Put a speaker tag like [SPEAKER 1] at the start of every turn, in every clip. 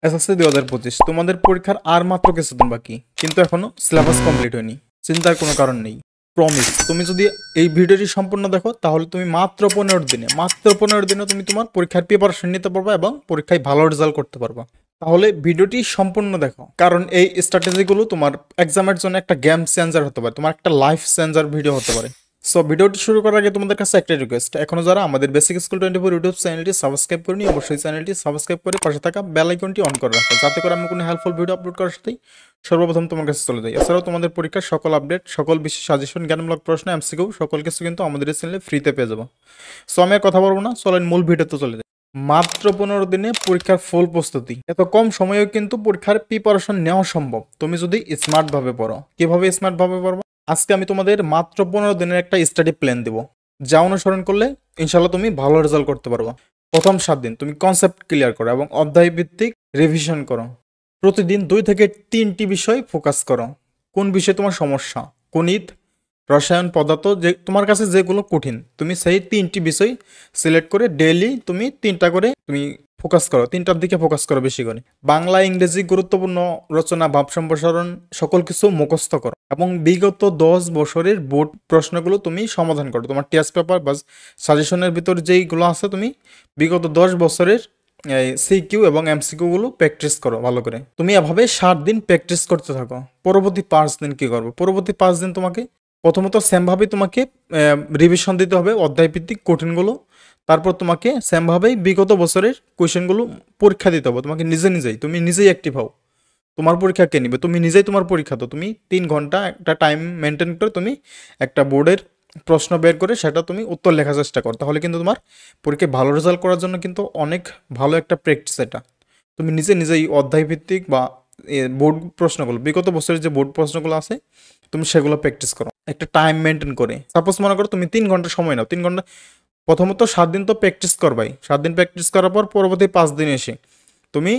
[SPEAKER 1] SSC 2025 তোমাদের পরীক্ষার আর মাত্র কিছুদিন বাকি, কিন্তু এখনো সিলেবাস কমপ্লিট হয়নি। চিন্তার কোনো কারণ নেই। প্রমিস, তুমি যদি এই ভিডিওটি সম্পূর্ণ দেখো তাহলে তুমি মাত্র 15 দিনে তুমি তোমার পরীক্ষার প্রিপারেশন নিতে পারবে এবং পরীক্ষায় ভালো রেজাল্ট করতে পারবে। তাহলে ভিডিওটি সম্পূর্ণ দেখো, কারণ এই স্ট্র্যাটেজিগুলো তোমার এক্সামের জন্য একটা গেম চেঞ্জার হতে পারে, তোমার একটা লাইফ চেঞ্জার ভিডিও হতে পারে। সো ভিডিওটি শুরু করার আগে তোমাদের কাছে একটা রিকোয়েস্ট, এখনো যারা আমাদের বেসিক স্কুল 24 ইউটিউব চ্যানেলটি সাবস্ক্রাইব করেনি, অবশ্যই চ্যানেলটি সাবস্ক্রাইব করে পাশে থাকা বেল আইকনটি অন করে রাখো, যাতে করে আমি কোনো হেল্পফুল ভিডিও আপলোড করার সাথেই সর্বপ্রথম তোমার কাছে চলে যাই। এছাড়াও তোমাদের পরীক্ষার সকল আপডেট, সকল বিশেষ সাজেশন, জ্ঞানমূলক প্রশ্ন, এমসিকিউ সকল কিছু কিন্তু আমাদের এই চ্যানেলে ফ্রিতে পেয়ে যাবো। সো আমি আর কথা বলবো না, চলেন মূল ভিডিওতে চলে যাই। মাত্র 15 দিনে পরীক্ষার ফুল প্রস্তুতি, এত কম সময়েও কিন্তু পরীক্ষার প্রিপারেশন নেওয়া সম্ভব তুমি যদি স্মার্ট ভাবে পড়ো। কিভাবে স্মার্ট ভাবে পড়ো? আজকে আমি তোমাদের মাত্র 15 দিনের একটা স্টাডি প্ল্যান দেব, যা অনুসরণ করলে ইনশাল্লাহ তুমি ভালো রেজাল্ট করতে পারবা। প্রথম 7 দিন তুমি কনসেপ্ট ক্লিয়ার করো এবং অধ্যায় ভিত্তিক রিভিশন করো। প্রতিদিন 2 থেকে 3টি বিষয় ফোকাস করো। কোন বিষয়ে তোমার সমস্যা, গণিত, রসায়ন, পদার্থ, যে তোমার কাছে যেগুলো কঠিন তুমি সেই 3টি বিষয় সিলেক্ট করে ডেইলি তুমি 3টা করে তুমি ফোকাস করো, 3টার দিকে ফোকাস করো বেশি করে। বাংলা, ইংরেজি, গুরুত্বপূর্ণ রচনা, ভাব সম্প্রসারণ সকল কিছু মুখস্থ করো এবং বিগত 10 বছরের বোর্ড প্রশ্নগুলো তুমি সমাধান করো। তোমার টেস্ট পেপার বা সাজেশনের ভিতর যেইগুলো আছে তুমি বিগত 10 বছরের সিকিউ এবং এমসিকিউগুলো প্র্যাকটিস করো ভালো করে। তুমি এভাবে 7 দিন প্র্যাকটিস করতে থাকো। পরবর্তী 5 দিন কি করবে? পরবর্তী 5 দিন তোমাকে প্রথমত সেমভাবেই তোমাকে রিভিশন দিতে হবে অধ্যায় ভিত্তিক কঠিনগুলো। তারপর তোমাকে সেমভাবেই বিগত বছরের কোয়েশ্চেনগুলো পরীক্ষা দিতে হবে। তোমাকে তুমি নিজেই অ্যাক্টিভ হও। তোমার পরীক্ষা কে নিবে? তুমি নিজেই তোমার পরীক্ষা। তো তুমি 3 ঘন্টা একটা টাইম মেনটেন করে তুমি একটা বোর্ডের প্রশ্ন বের করে সেটা তুমি উত্তর লেখার চেষ্টা করো। তাহলে কিন্তু তোমার পরীক্ষায় ভালো রেজাল্ট করার জন্য কিন্তু অনেক ভালো একটা প্র্যাকটিস এটা। তুমি নিজেই অধ্যায় ভিত্তিক বা বোর্ড প্রশ্নগুলো, বিগত বছরের যে বোর্ড প্রশ্নগুলো আছে তুমি সেগুলো প্র্যাকটিস করো একটা টাইম মেনটেন করে। সাপোজ মনে করো তুমি 3 ঘন্টা সময় নাও, 3 ঘন্টা প্রথমত 7 দিন তো প্র্যাকটিস করবাই। 7 দিন প্র্যাকটিস করার পর পরবর্তী 5 দিন এসে তুমি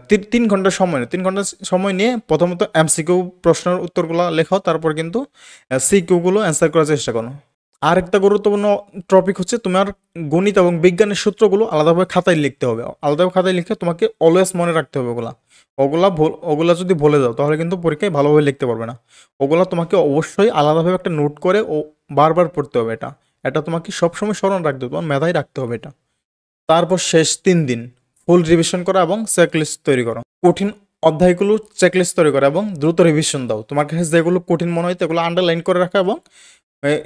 [SPEAKER 1] 3 ঘন্টা সময় নেই, 3 ঘন্টা সময় নিয়ে প্রথমত এমসিকিউ প্রশ্নের উত্তরগুলো লেখাও, তারপর কিন্তু সিকিউগুলো অ্যান্সার করার চেষ্টা করো। আর একটা গুরুত্বপূর্ণ টপিক হচ্ছে তোমার গণিত এবং বিজ্ঞানের সূত্রগুলো আলাদাভাবে খাতায় লিখতে হবে। আলাদাভাবে খাতায় লিখে তোমাকে অলওয়েজ মনে রাখতে হবে ওগুলা যদি ভুলে যাও তাহলে কিন্তু পরীক্ষায় ভালোভাবে লিখতে পারবে না। ওগুলা তোমাকে অবশ্যই আলাদাভাবে একটা নোট করে ও বারবার পড়তে হবে। এটা এটা তোমাকে সবসময় স্মরণ রাখতে হবে, তোমার মেধায় রাখতে হবে এটা। তারপর শেষ 3 দিন ফুল রিভিশন করা এবং চেকলিস্ট তৈরি করো। কঠিন অধ্যায়গুলো চেকলিস্ট তৈরি করো এবং দ্রুত রিভিশন দাও। তোমার কাছে যেগুলো কঠিন মনে হয় সেগুলো আন্ডারলাইন করে রাখো এবং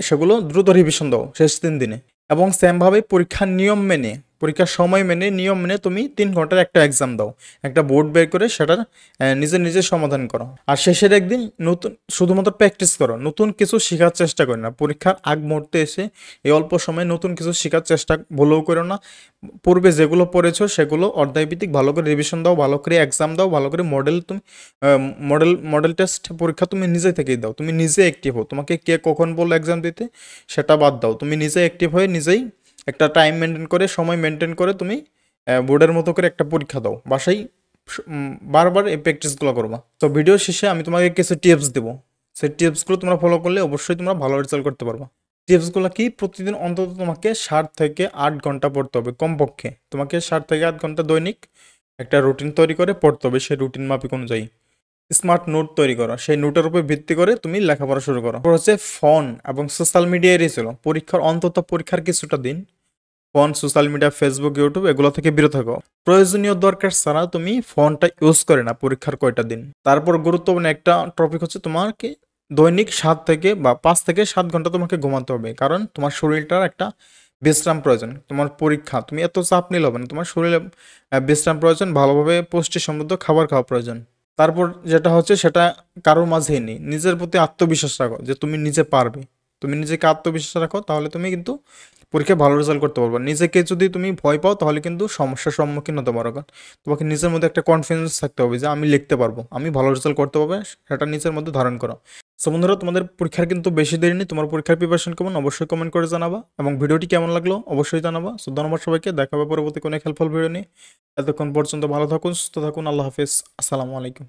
[SPEAKER 1] সেগুলো দ্রুত রিভিশন দাও শেষ 3 দিনে। এবং সেমভাবে পরীক্ষার নিয়ম মেনে, পরীক্ষার সময় মেনে, নিয়ম মেনে তুমি 3 ঘন্টার একটা এক্সাম দাও। একটা বোর্ড বের করে সেটার নিজে সমাধান করো। আর শেষের একদিন নতুন শুধুমাত্র প্র্যাকটিস করো, নতুন কিছু শেখার চেষ্টা করো না। পরীক্ষার আগ মুহূর্তে এসে এই অল্প সময়ে নতুন কিছু শেখার চেষ্টা ভুলেও করো না। পূর্বে যেগুলো পড়েছো সেগুলো অধ্যায়ভিত্তিক ভালো করে রিভিশন দাও, ভালো করে এক্সাম দাও, ভালো করে তুমি মডেল টেস্ট পরীক্ষা তুমি নিজে থেকেই দাও। তুমি নিজে অ্যাক্টিভ হও, তোমাকে কে কখন বললো এক্সাম দিতে সেটা বাদ দাও। তুমি নিজে অ্যাক্টিভ হয়ে নিজেই একটা টাইম মেনটেন করে, সময় মেনটেন করে তুমি বোর্ডের মতো করে একটা পরীক্ষা দাও। বাসায় বারবার এই প্র্যাকটিসগুলো করবা। তো ভিডিও শেষে আমি তোমাকে কিছু টিপস দেবো, সেই টিপসগুলো তোমরা ফলো করলে অবশ্যই তোমরা ভালো রেজাল্ট করতে পারবা। টিপসগুলো কি? প্রতিদিন অন্তত তোমাকে 7 থেকে 8 ঘন্টা পড়তে হবে কমপক্ষে। তোমাকে 7 থেকে 8 ঘন্টা দৈনিক একটা রুটিন তৈরি করে পড়তে হবে। সেই রুটিন মাফিক অনুযায়ী স্মার্ট নোট তৈরি করো, সেই নোটের উপর ভিত্তি করে তুমি লেখাপড়া শুরু করো। হচ্ছে ফোন এবং সোশ্যাল মিডিয়া এড়িয়ে ছিল পরীক্ষার কিছুটা দিন phone, social media, Facebook, YouTube এগুলো থেকে বিরত থাকো। প্রয়োজনীয় দরকার ছাড়া তুমি ফোনটা ইউজ করে না পরীক্ষার কয়টা দিন। তারপর গুরুত্বপূর্ণ একটা টপিক হচ্ছে তোমাকে দৈনিক 5 থেকে 7 ঘন্টা তোমাকে ঘুমাতে হবে, কারণ তোমার শরীরটার একটা বিশ্রাম প্রয়োজন। তোমার পরীক্ষা, তুমি এত চাপ নিলে হবে না, তোমার শরীরে বিশ্রাম প্রয়োজন, ভালোভাবে পুষ্টি সমৃদ্ধ খাবার খাওয়া প্রয়োজন। তারপর যেটা হচ্ছে সেটা কারোর মাঝেই নেই, নিজের প্রতি আত্মবিশ্বাস রাখো যে তুমি নিজে পারবে। তুমি নিজেকে আত্মবিশ্বাস রাখো, তাহলে তুমি কিন্তু পরীক্ষায় ভালো রেজাল্ট করতে পারবে। নিজেকে যদি তুমি ভয় পাও তাহলে কিন্তু সমস্যার সম্মুখীন হতে পারো। তোমাকে নিজের মধ্যে একটা কনফিডেন্স থাকতে হবে যে আমি লিখতে পারবো, আমি ভালো রেজাল্ট করতে পারবো, সেটা নিজের মধ্যে ধারণ করো। সো বন্ধুরা, তোমাদের পরীক্ষার কিন্তু বেশি দেরি নেই। তোমার পরীক্ষার প্রিপারেশন কেমন অবশ্যই কমেন্ট করে জানাবা এবং ভিডিওটি কেমন লাগলো অবশ্যই জানাবা। সো ধন্যবাদ সবাইকে, দেখা হবে পরবর্তী কোনো হেল্পফুল ভিডিও নিয়ে। এতক্ষণ পর্যন্ত ভালো থাকুন, সুস্থ থাকুন, আল্লাহ হাফিজ, আসসালামু আলাইকুম।